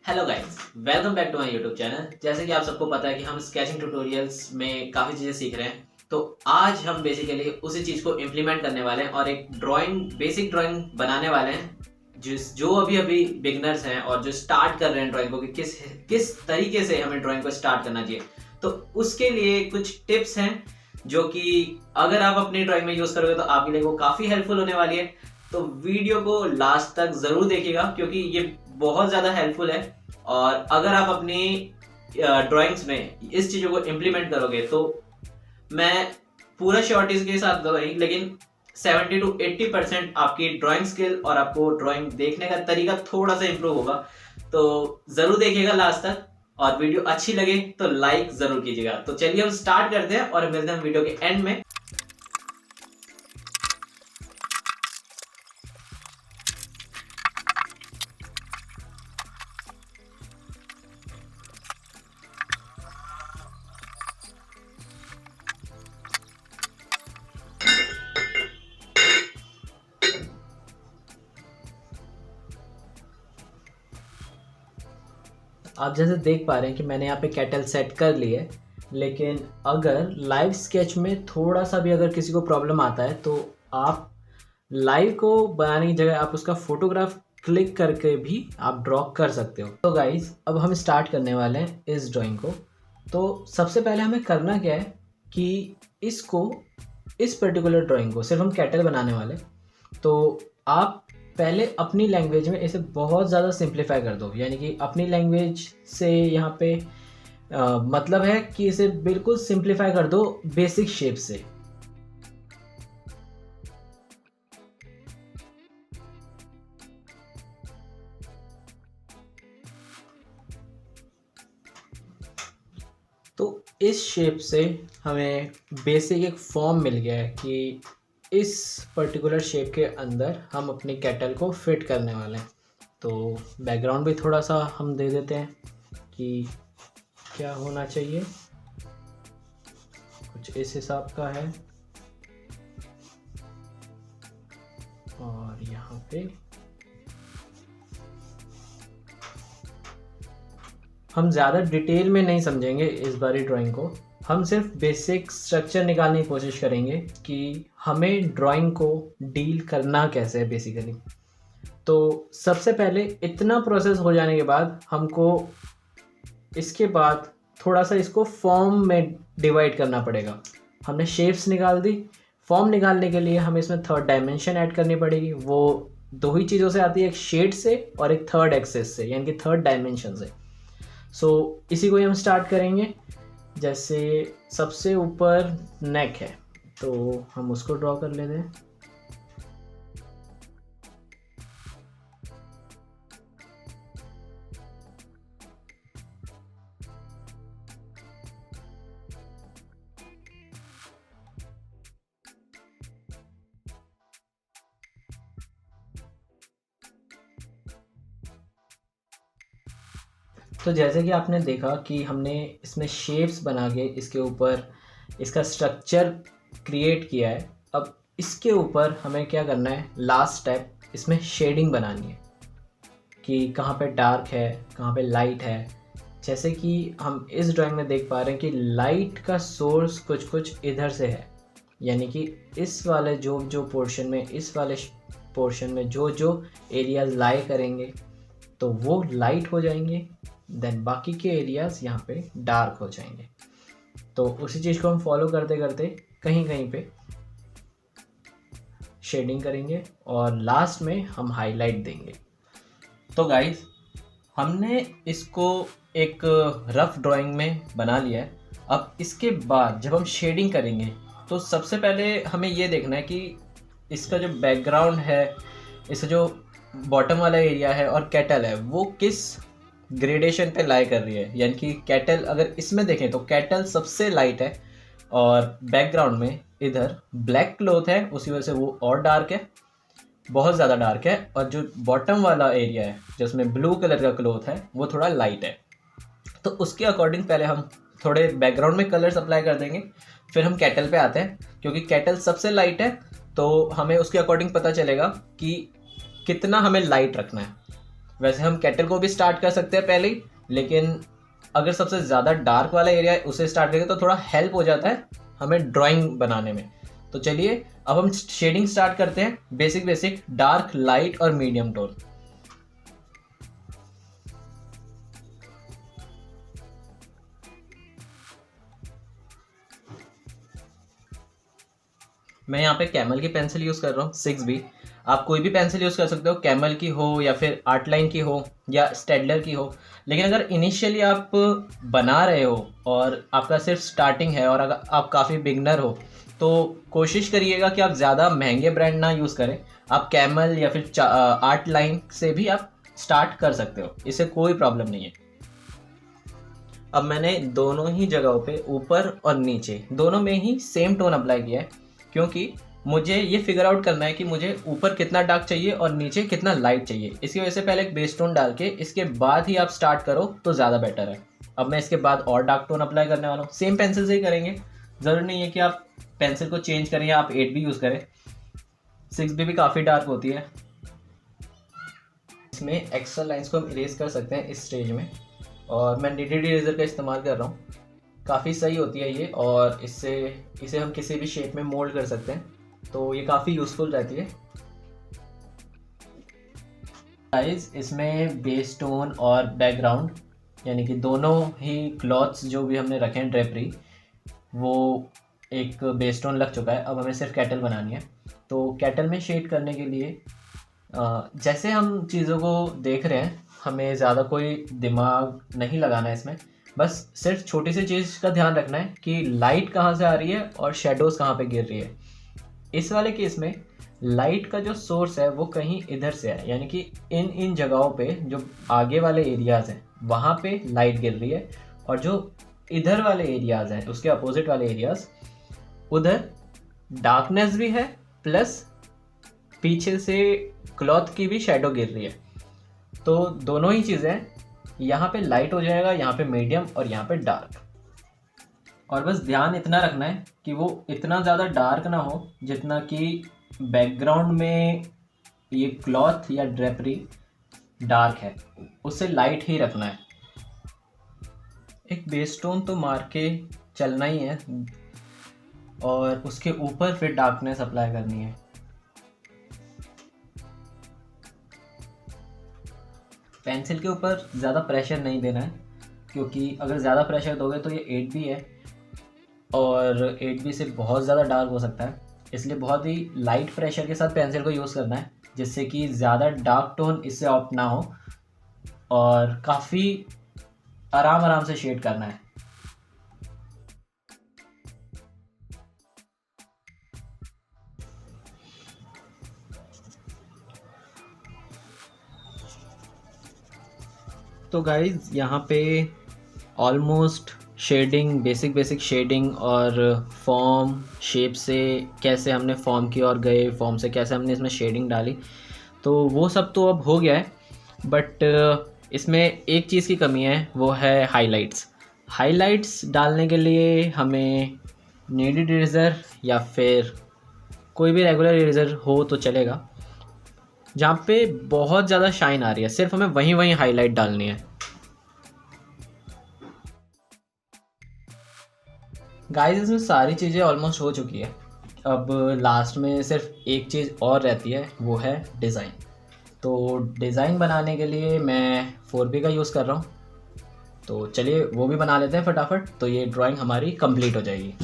Hello guys, welcome back to my YouTube channel. जैसे कि आप सबको पता है कि हम स्केचिंग ट्यूटोरियल्स में काफ़ी चीज़ें सीख रहे हैं, तो आज हम बेसिकली उसी चीज़ को इम्प्लीमेंट करने वाले हैं और एक बेसिक ड्राइंग बनाने वाले हैं जो अभी अभी बिगनर्स हैं और जो स्टार्ट कर रहे हैं ड्राइंग को कि किस किस तरीके से हमें ड्राइंग को स्टार्ट करना चाहिए। तो उसके लिए कुछ टिप्स हैं जो कि अगर आप अपनी ड्राइंग में यूज़ करोगे तो आपके लिए वो काफ़ी हेल्पफुल होने वाली है। तो वीडियो को लास्ट तक ज़रूर देखिएगा क्योंकि ये बहुत ज़्यादा हेल्पफुल है। और अगर आप अपनी ड्राइंग्स में इस चीज़ों को इम्प्लीमेंट करोगे तो मैं पूरा श्योरिटीज के साथ तो नहीं, लेकिन 70 to 80% आपकी ड्राइंग स्किल और आपको ड्राइंग देखने का तरीका थोड़ा सा इम्प्रूव होगा। तो ज़रूर देखिएगा लास्ट तक और वीडियो अच्छी लगे तो लाइक ज़रूर कीजिएगा। तो चलिए हम स्टार्ट करते हैं और मिलते हैं वीडियो के एंड में। आप जैसे देख पा रहे हैं कि मैंने यहाँ पे कैटल सेट कर ली है, लेकिन अगर लाइव स्केच में थोड़ा सा भी अगर किसी को प्रॉब्लम आता है तो आप लाइव को बनाने की जगह आप उसका फोटोग्राफ क्लिक करके भी आप ड्रॉ कर सकते हो। तो गाइज अब हम स्टार्ट करने वाले हैं इस ड्राइंग को। तो सबसे पहले हमें करना क्या है कि इस पर्टिकुलर ड्राइंग को सिर्फ हम कैटल बनाने वाले, तो आप पहले अपनी लैंग्वेज में इसे बहुत ज़्यादा सिंप्लीफाई कर दो। यानी कि अपनी लैंग्वेज से यहाँ पे मतलब है कि इसे बिल्कुल सिंप्लीफाई कर दो बेसिक शेप से। तो इस शेप से हमें बेसिक एक फॉर्म मिल गया है कि इस पर्टिकुलर शेप के अंदर हम अपनी कैटल को फिट करने वाले हैं। तो बैकग्राउंड भी थोड़ा सा हम दे देते हैं कि क्या होना चाहिए, कुछ इस हिसाब का है। और यहाँ पे हम ज़्यादा डिटेल में नहीं समझेंगे इस बारी ड्राइंग को, हम सिर्फ बेसिक स्ट्रक्चर निकालने की कोशिश करेंगे कि हमें ड्राइंग को डील करना कैसे है बेसिकली। तो सबसे पहले इतना प्रोसेस हो जाने के बाद हमको इसके बाद थोड़ा सा इसको फॉर्म में डिवाइड करना पड़ेगा। हमने शेप्स निकाल दी, फॉर्म निकालने के लिए हमें इसमें थर्ड डायमेंशन ऐड करनी पड़ेगी। वो दो ही चीज़ों से आती है, एक शेड से और एक थर्ड एक्सेस से, यानी कि थर्ड डायमेंशन से। सो इसी को ही हम स्टार्ट करेंगे। जैसे सबसे ऊपर नेक है तो हम उसको ड्रॉ कर लेते हैं। तो जैसे कि आपने देखा कि हमने इसमें शेप्स बना के इसके ऊपर इसका स्ट्रक्चर क्रिएट किया है। अब इसके ऊपर हमें क्या करना है, लास्ट स्टेप, इसमें शेडिंग बनानी है कि कहाँ पे डार्क है, कहाँ पे लाइट है। जैसे कि हम इस ड्राइंग में देख पा रहे हैं कि लाइट का सोर्स कुछ इधर से है, यानी कि इस वाले जो पोर्शन में, इस वाले पोर्शन में जो एरियाज लाई करेंगे तो वो लाइट हो जाएंगे, देन बाकी के एरियाज यहाँ पे डार्क हो जाएंगे। तो उसी चीज़ को हम फॉलो करते करते कहीं कहीं पे शेडिंग करेंगे और लास्ट में हम हाईलाइट देंगे। तो गाइस हमने इसको एक रफ ड्राइंग में बना लिया है। अब इसके बाद जब हम शेडिंग करेंगे तो सबसे पहले हमें ये देखना है कि इसका जो बैकग्राउंड है, इसका जो बॉटम वाला एरिया है और कैटल है, वो किस ग्रेडेशन पे लाई कर रही है। यानी कि कैटल अगर इसमें देखें तो कैटल सबसे लाइट है और बैकग्राउंड में इधर ब्लैक क्लॉथ है, उसी वजह से वो और डार्क है, बहुत ज़्यादा डार्क है। और जो बॉटम वाला एरिया है जिसमें ब्लू कलर का क्लॉथ है वो थोड़ा लाइट है। तो उसके अकॉर्डिंग पहले हम थोड़े बैकग्राउंड में कलर्स अप्लाई कर देंगे, फिर हम कैटल पे आते हैं। क्योंकि कैटल सबसे लाइट है तो हमें उसके अकॉर्डिंग पता चलेगा कि कितना हमें लाइट रखना है। वैसे हम केटल को भी स्टार्ट कर सकते हैं पहले ही, लेकिन अगर सबसे ज़्यादा डार्क वाला एरिया है उसे स्टार्ट करेंगे तो थोड़ा हेल्प हो जाता है हमें ड्राइंग बनाने में। तो चलिए अब हम शेडिंग स्टार्ट करते हैं, बेसिक डार्क, लाइट और मीडियम टोन। मैं यहाँ पे कैमल की पेंसिल यूज़ कर रहा हूँ 6B। आप कोई भी पेंसिल यूज़ कर सकते हो, कैमल की हो या फिर आर्टलाइन की हो या स्टेडलर की हो। लेकिन अगर इनिशियली आप बना रहे हो और आपका सिर्फ स्टार्टिंग है और अगर आप काफ़ी बिगनर हो तो कोशिश करिएगा कि आप ज़्यादा महंगे ब्रांड ना यूज़ करें। आप कैमल या फिर आर्टलाइन से भी आप स्टार्ट कर सकते हो, इससे कोई प्रॉब्लम नहीं है। अब मैंने दोनों ही जगहों पे ऊपर और नीचे दोनों में ही सेम टोन अप्लाई किया है, क्योंकि मुझे ये फिगर आउट करना है कि मुझे ऊपर कितना डार्क चाहिए और नीचे कितना लाइट चाहिए। इसकी वजह से पहले एक बेस टोन डाल के इसके बाद ही आप स्टार्ट करो तो ज़्यादा बेटर है। अब मैं इसके बाद और डार्क टोन अप्लाई करने वाला हूँ, सेम पेंसिल से ही करेंगे। ज़रूरी नहीं है कि आप पेंसिल को चेंज करें या आप 8B यूज़ करें, 6B भी काफ़ी डार्क होती है। इसमें एक्स्ट्रा लाइन्स को हम इरेज कर सकते हैं इस स्टेज में, और मैं निटेड इरेजर का इस्तेमाल कर रहा हूँ। काफ़ी सही होती है ये, और इसे हम किसी भी शेप में मोल्ड कर सकते हैं, तो ये काफ़ी यूज़फुल रहती है। गाइस, इसमें बेस टोन और बैकग्राउंड यानी कि दोनों ही क्लॉथ्स जो भी हमने रखे हैं ड्रेपरी, वो एक बेस टोन लग चुका है। अब हमें सिर्फ कैटल बनानी है। तो कैटल में शेड करने के लिए जैसे हम चीज़ों को देख रहे हैं, हमें ज़्यादा कोई दिमाग नहीं लगाना है इसमें। बस सिर्फ छोटी सी चीज़ का ध्यान रखना है कि लाइट कहाँ से आ रही है और शेडोज़ कहाँ पे गिर रही है। इस वाले केस में लाइट का जो सोर्स है वो कहीं इधर से है, यानी कि इन जगहों पे जो आगे वाले एरियाज़ हैं वहाँ पे लाइट गिर रही है, और जो इधर वाले एरियाज़ हैं उसके अपोजिट वाले एरियाज़, उधर डार्कनेस भी है प्लस पीछे से क्लॉथ की भी शेडो गिर रही है। तो दोनों ही चीज़ें, यहाँ पे लाइट हो जाएगा, यहाँ पे मीडियम और यहाँ पे डार्क। और बस ध्यान इतना रखना है कि वो इतना ज़्यादा डार्क ना हो जितना कि बैकग्राउंड में ये क्लॉथ या ड्रेपरी डार्क है, उससे लाइट ही रखना है। एक बेस टोन तो मार के चलना ही है, और उसके ऊपर फिर डार्कनेस अप्लाई करनी है। पेंसिल के ऊपर ज़्यादा प्रेशर नहीं देना है, क्योंकि अगर ज़्यादा प्रेशर दोगे तो ये 8B है और 8B से बहुत ज़्यादा डार्क हो सकता है। इसलिए बहुत ही लाइट प्रेशर के साथ पेंसिल को यूज़ करना है, जिससे कि ज़्यादा डार्क टोन इससे ऑफ ना हो और काफ़ी आराम से शेड करना है। तो गाइज़, यहाँ पे ऑलमोस्ट शेडिंग, बेसिक शेडिंग और फॉर्म शेप से कैसे हमने फॉर्म की और गए फॉर्म से कैसे हमने इसमें शेडिंग डाली, तो वो सब तो अब हो गया है। बट इसमें एक चीज़ की कमी है, वो है हाइलाइट्स डालने के लिए हमें नीडेड इरेज़र या फिर कोई भी रेगुलर इरेज़र हो तो चलेगा। जहाँ पे बहुत ज़्यादा शाइन आ रही है, सिर्फ हमें वहीं हाईलाइट डालनी है। गाइस, इसमें सारी चीज़ें ऑलमोस्ट हो चुकी है। अब लास्ट में सिर्फ एक चीज़ और रहती है, वो है डिज़ाइन। तो डिज़ाइन बनाने के लिए मैं 4B का यूज़ कर रहा हूँ, तो चलिए वो भी बना लेते हैं फटाफट, तो ये ड्राइंग हमारी कंप्लीट हो जाएगी।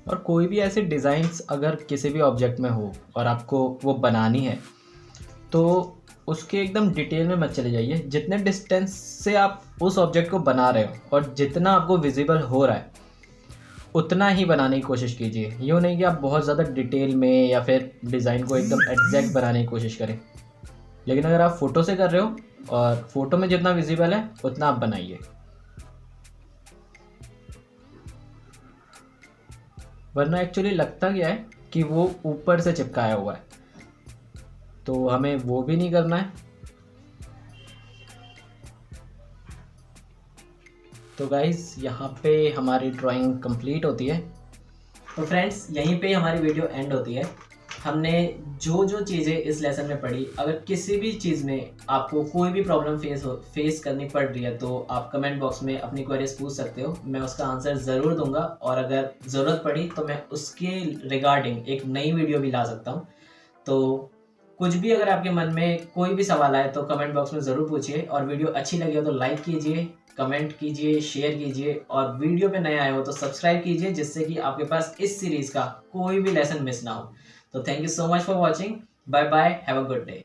और कोई भी ऐसे डिज़ाइंस अगर किसी भी ऑब्जेक्ट में हो और आपको वो बनानी है, तो उसके एकदम डिटेल में मत चले जाइए। जितने डिस्टेंस से आप उस ऑब्जेक्ट को बना रहे हो और जितना आपको विजिबल हो रहा है उतना ही बनाने की कोशिश कीजिए। यूँ नहीं कि आप बहुत ज़्यादा डिटेल में या फिर डिज़ाइन को एकदम एग्जैक्ट बनाने की कोशिश करें। लेकिन अगर आप फ़ोटो से कर रहे हो और फ़ोटो में जितना विजिबल है उतना आप बनाइए। वरना एक्चुअली लगता क्या है कि वो ऊपर से चिपकाया हुआ है, तो हमें वो भी नहीं करना है। तो गाइस यहाँ पे हमारी ड्राइंग कंप्लीट होती है। तो फ्रेंड्स यहीं पे हमारी वीडियो एंड होती है। हमने जो जो चीज़ें इस लेसन में पढ़ी, अगर किसी भी चीज़ में आपको कोई भी प्रॉब्लम फेस करनी पड़ रही है तो आप कमेंट बॉक्स में अपनी क्वेरीज पूछ सकते हो, मैं उसका आंसर ज़रूर दूंगा। और अगर ज़रूरत पड़ी तो मैं उसके रिगार्डिंग एक नई वीडियो भी ला सकता हूँ। तो कुछ भी अगर आपके मन में कोई भी सवाल आए तो कमेंट बॉक्स में ज़रूर पूछिए। और वीडियो अच्छी लगी हो तो लाइक कीजिए, कमेंट कीजिए, शेयर कीजिए, और वीडियो पे नए आए हो तो सब्सक्राइब कीजिए, जिससे कि आपके पास इस सीरीज़ का कोई भी लेसन मिस ना हो। तो thank you so much for watching. Bye bye, have a good day.